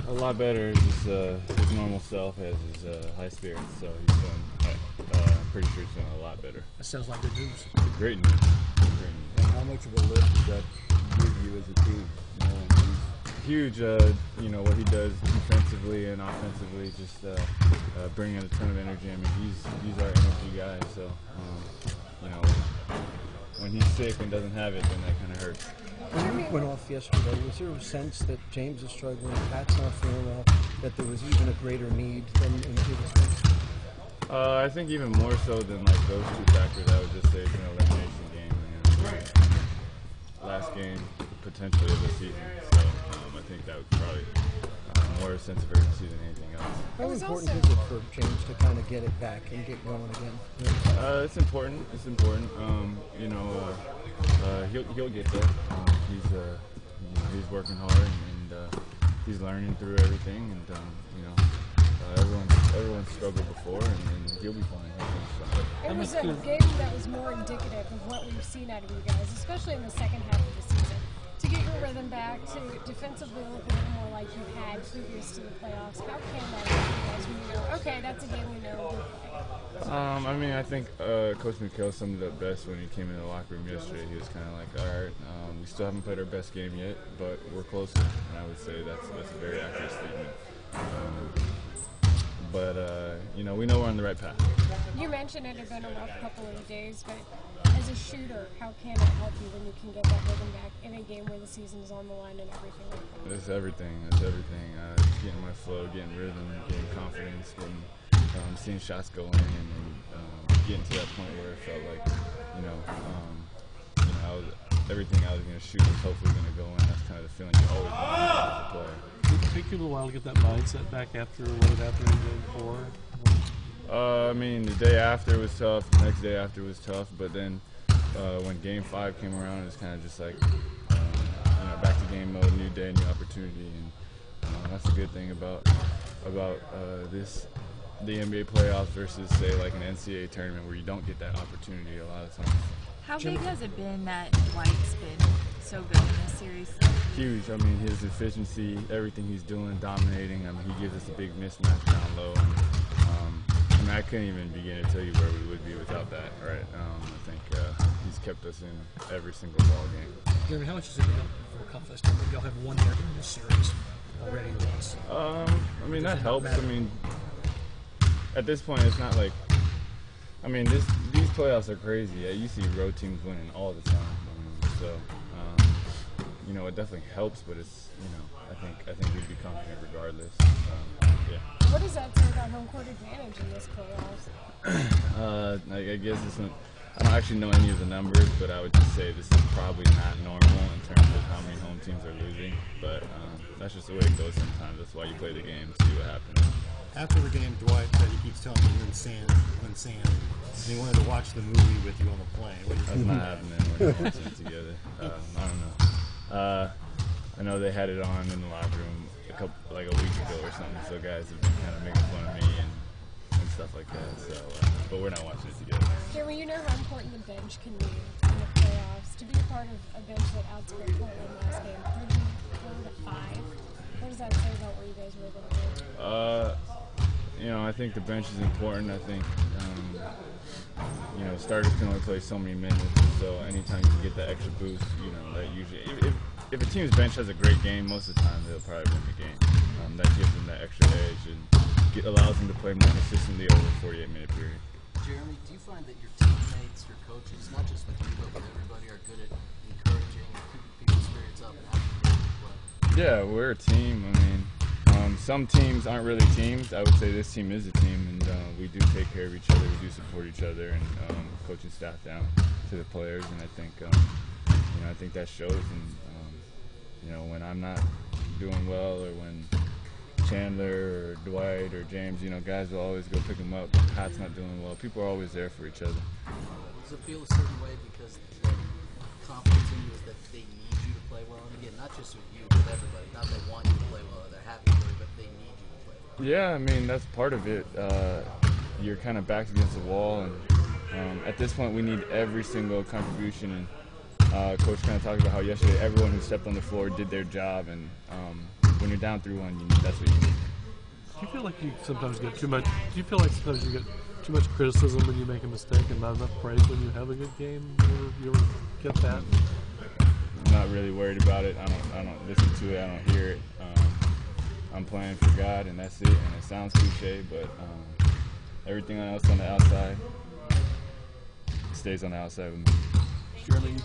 A lot better. Just his normal self, has his high spirits, so he's doing. Pretty sure he's doing a lot better. That sounds like good news. Great news. Great news. And how much of a lift does that give you as a team? Huge. You know what he does defensively and offensively, just bringing a ton of energy. I mean, he's our energy guy. So you know, when he's sick and doesn't have it, then that kind of hurts. When you went off yesterday, was there a sense that James is struggling, Pat's not feeling well, that there was even a greater need than in previous games? I think even more so than like those two factors, I would just say it's an elimination game. And last game, potentially of the season. So I think that was probably more a sense of urgency than anything else. How important is it for James to kind of get it back and get going again? It's important. It's important. You know, he'll get there. He's working hard and he's learning through everything. And you know, everyone's struggled before, and he'll be fine. It was a game that was more indicative of what we've seen out of you guys, especially in the second half of the season. To get your rhythm back, to defensively look a little more like you had previous to the playoffs, how can that help you guys when you know, okay, that's a game we know we'll play? I mean, I think Coach McHale summed it up best when he came in the locker room yesterday. He was kind of like, all right, we still haven't played our best game yet, but we're closer. And I would say that's a very accurate statement. But you know, we know we're on the right path. You mentioned it had been a rough couple of days, but as a shooter, how can it help you when you can get that rhythm back in a game where the season is on the line and everything like that? It's everything. It's everything. Getting my flow, getting rhythm, getting confidence, getting seeing shots go in, and getting to that point where it felt like, everything I was going to shoot was hopefully going to go in. That's kind of the feeling you always want as a player. Did it take you a little while to get that mindset back after game 4? I mean, the day after was tough. The next day after was tough. But then when Game 5 came around, it was kind of just like, back to game mode, new day, new opportunity, and that's a good thing about the NBA playoffs versus, say, like an NCAA tournament where you don't get that opportunity a lot of times. How big has it been that Dwight's been so good in this series? Huge. I mean, his efficiency, everything he's doing, dominating. I mean, he gives us a big mismatch down low. And, I couldn't even begin to tell you where we would be without that, right? I think he's kept us in every single ball game. Jeremy, how much does it help for confidence? Y'all have won there in this series already once. I mean, that helps. I mean, at this point, it's not like, I mean, these playoffs are crazy. Yeah, you see road teams winning all the time. It definitely helps, but it's, I think we'd be confident regardless. Yeah. What does that say about home court advantage in this playoffs? I guess I don't actually know any of the numbers, but I would just say this is probably not normal in terms of how many home teams are losing. But that's just the way it goes sometimes. That's why you play the game, see what happens. After the game, Dwight said he keeps telling me Lynn Sand, and he wanted to watch the movie with you on the plane. That's not happening. We're not watching it together. I don't know. I know they had it on in the locker room a week ago or something, so guys have been kind of making fun of me and stuff like that. So, but we're not watching it together. Jeremy, you know how important the bench can be in the playoffs. To be a part of a bench that outscored Portland last game, 34-5. What does that say about what you guys were able to do? I think the bench is important. I think, starters can only play so many minutes, so anytime you can get that extra boost, that usually, if a team's bench has a great game, most of the time they'll probably win the game. That gives them that extra edge and allows them to play more consistently over a 48-minute period. Jeremy, do you find that your teammates, your coaches, not just with you, but with everybody, are good at encouraging, keeping people's spirits up and having them play? Yeah, we're a team. I mean, some teams aren't really teams. I would say this team is a team, and we do take care of each other. We do support each other, and coaching staff down to the players. And I think that shows. And when I'm not doing well, or when Chandler or Dwight or James, guys will always go pick them up. Pat's not doing well. People are always there for each other. Does it feel a certain way because the confidence in you is that they need you to play well? And again, not just with you, with everybody. Not they want you to play well, or they're happy for you, but they need you to play well. Yeah, I mean, that's part of it. You're kind of backed against the wall, and at this point we need every single contribution. And Coach kind of talked about how yesterday everyone who stepped on the floor did their job, and when you're down 3-1, that's what you need. Do you feel like you sometimes get too much? Do you feel like sometimes you get too much criticism when you make a mistake and not enough praise when you have a good game? You ever get that? I'm not really worried about it. I don't listen to it. I don't hear it. I'm playing for God, and that's it. And it sounds cliche, but everything else on the outside stays on the outside with me. Jeremy, you